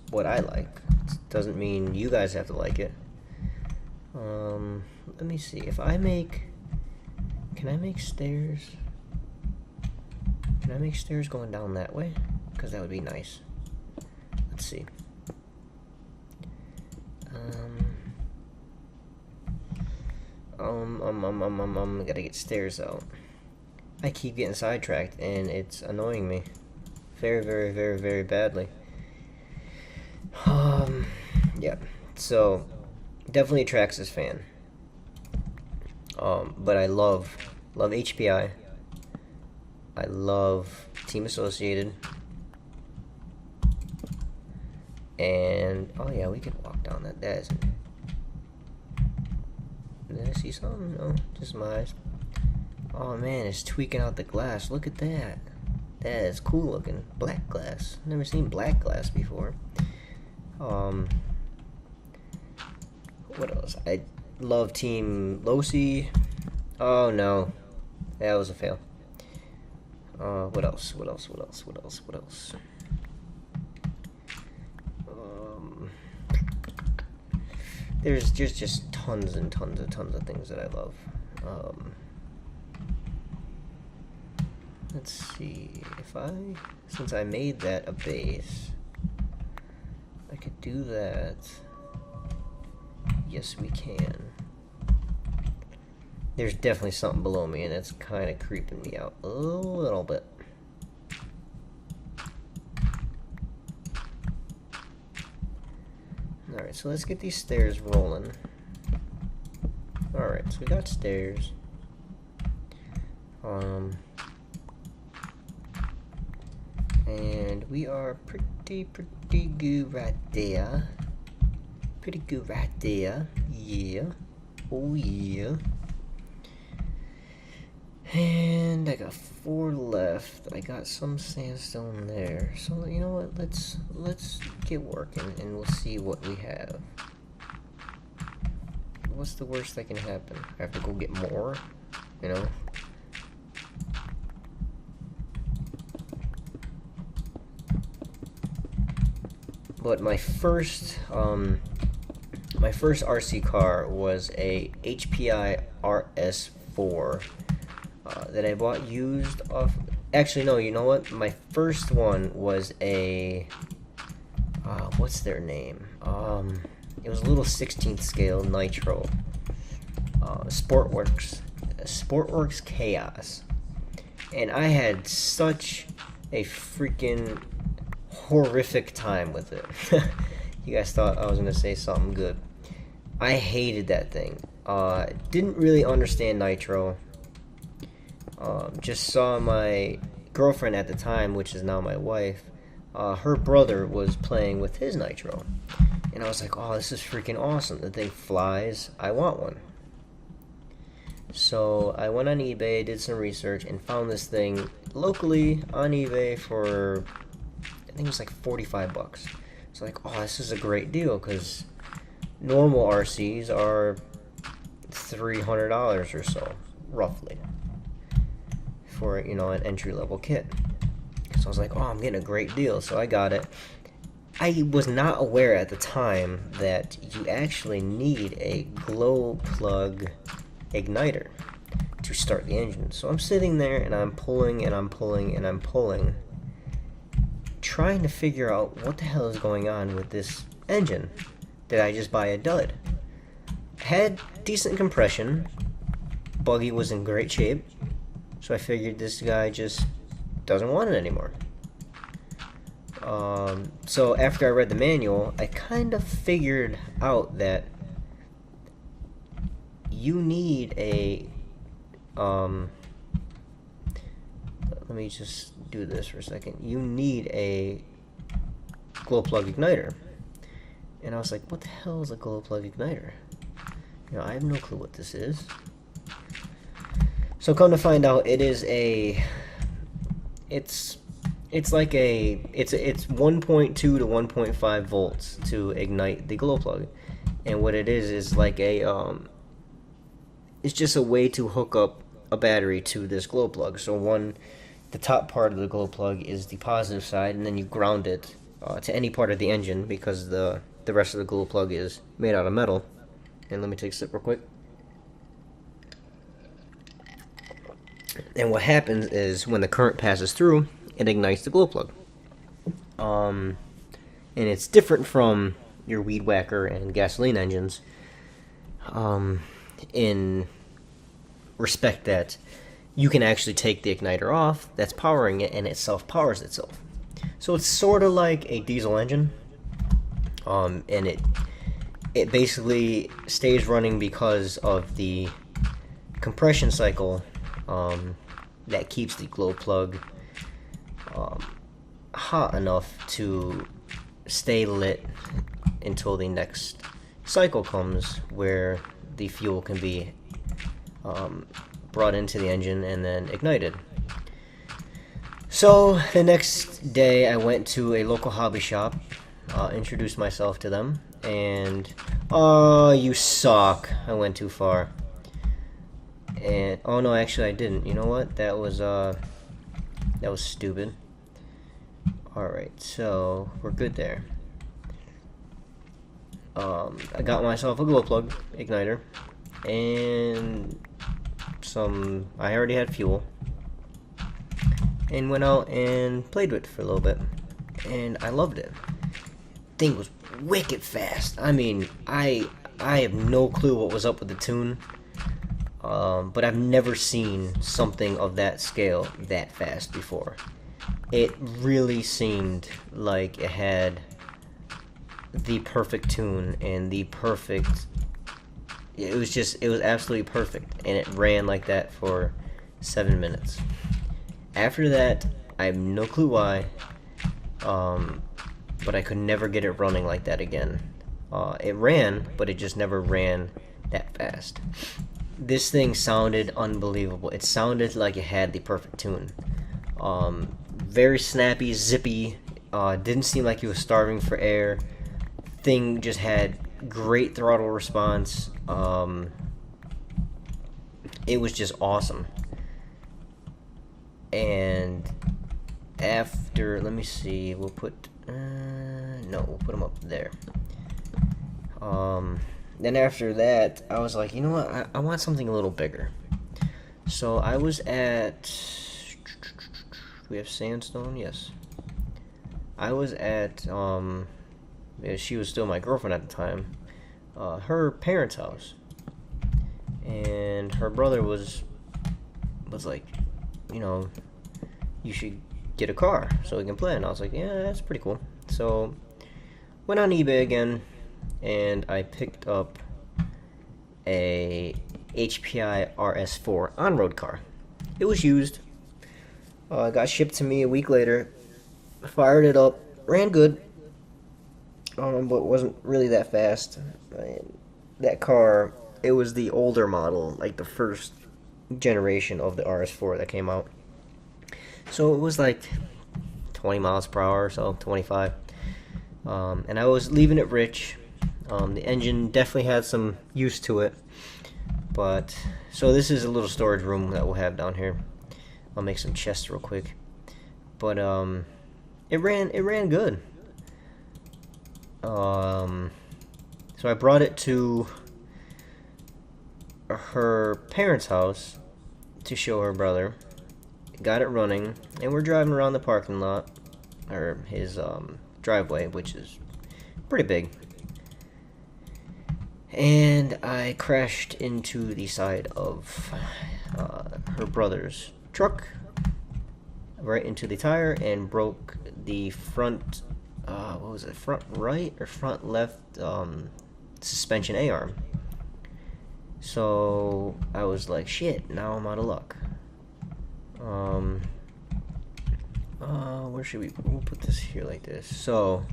what I like. It doesn't mean you guys have to like it. Let me see. If I make... Can I make stairs? Can I make stairs going down that way? Because that would be nice. Let's see. Gotta get stairs out. I keep getting sidetracked and it's annoying me. Very, very, very, very badly. Yeah. So, definitely a Traxxas fan. But I love HPI. I love Team Associated. And, oh yeah, we could walk down that. That isn't... Did I see something? No, just my eyes. Oh man, it's tweaking out the glass. Look at that. That is cool looking. Black glass. Never seen black glass before. What else? I love Team Losi. Oh no. That was a fail. What else? There's just tons and tons of things that I love. Let's see, since I made that a base, I could do that. Yes, we can. There's definitely something below me, and it's kind of creeping me out a little bit. Alright, so let's get these stairs rolling. Alright, so we got stairs. And we are pretty good right there. Pretty good right there. Yeah. Oh yeah. And I got 4 left. I got some sandstone there. So you know what? Let's get working and we'll see what we have. What's the worst that can happen? I have to go get more, you know? But my first RC car was a HPI RS4 that I bought used off. Actually, no. You know what? My first one was a what's their name? It was a little 16th scale Nitro. Sportworks Chaos, and I had such a freaking horrific time with it. You guys thought I was gonna say something good. I hated that thing. Didn't really understand Nitro. Just saw my girlfriend at the time, which is now my wife. Her brother was playing with his Nitro, and I was like, "Oh, this is freaking awesome! The thing flies. I want one." So I went on eBay, did some research, and found this thing locally on eBay for, I think it was like 45 bucks. It's like, oh, this is a great deal, because normal RCs are $300 or so, roughly, for, you know, an entry-level kit. So I was like, oh, I'm getting a great deal, so I got it. I was not aware at the time that you actually need a glow plug igniter to start the engine. So I'm sitting there and I'm pulling and I'm pulling and I'm pulling, trying to figure out what the hell is going on with this engine. Did I just buy a dud? Had decent compression, buggy was in great shape, so I figured this guy just doesn't want it anymore. So after I read the manual, I kind of figured out that you need a let me just do this for a second. You need a glow plug igniter. And I was like, what the hell is a glow plug igniter? You know, I have no clue what this is. So come to find out, it is a, it's like a, it's 1.2 to 1.5 volts to ignite the glow plug. And what it is like a, it's just a way to hook up a battery to this glow plug. So the top part of the glow plug is the positive side, and then you ground it to any part of the engine because the rest of the glow plug is made out of metal. And let me take a sip real quick. And what happens is when the current passes through, it ignites the glow plug. And it's different from your weed whacker and gasoline engines in respect that you can actually take the igniter off that's powering it, and it self-powers itself. So it's sort of like a diesel engine, and it basically stays running because of the compression cycle that keeps the glow plug hot enough to stay lit until the next cycle comes where the fuel can be brought into the engine and then ignited. So the next day I went to a local hobby shop, introduced myself to them, and oh, you suck, I went too far. And oh no, actually I didn't. You know what? That was stupid. Alright, so we're good there. I got myself a glow plug igniter and I already had fuel, and went out and played with it for a little bit, and I loved it. Thing was wicked fast. I mean, I have no clue what was up with the tune, but I've never seen something of that scale that fast before. It really seemed like it had the perfect tune and the perfect... It was absolutely perfect, and it ran like that for 7 minutes. After that, I have no clue why, but I could never get it running like that again. It ran, but it just never ran that fast. This thing sounded unbelievable. It sounded like it had the perfect tune. Very snappy, zippy, didn't seem like he was starving for air. Thing just had great throttle response. It was just awesome. And after, let me see, we'll put them up there. Then after that, I was like, you know what, I want something a little bigger. So I was at, do we have Sandstone? Yes. I was at, she was still my girlfriend at the time, her parents' house. And her brother was like, you know, you should get a car so we can play. And I was like, yeah, that's pretty cool. So went on eBay again, and I picked up a HPI RS4 on-road car. It was used. It got shipped to me a week later. Fired it up, ran good, but wasn't really that fast. That car, it was the older model, like the first generation of the RS4 that came out. So it was like 20 miles per hour or so, 25. And I was leaving it rich. The engine definitely had some use to it. But, so this is a little storage room that we'll have down here. I'll make some chests real quick. But, it ran good. So I brought it to her parents' house to show her brother. Got it running, and we're driving around the parking lot, or his driveway, which is pretty big. And I crashed into the side of her brother's truck, right into the tire, and broke the front, what was it, front right or front left suspension A-arm. So I was like, shit, now I'm out of luck. Where should we'll put this here like this. So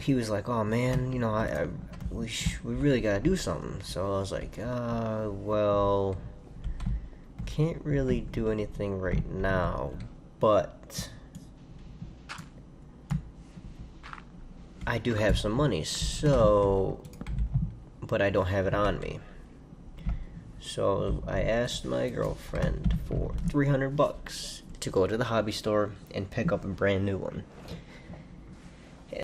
he was like, oh man, you know, we really gotta do something. So I was like, well, can't really do anything right now, but I do have some money, so, but I don't have it on me. So I asked my girlfriend for $300 to go to the hobby store and pick up a brand new one.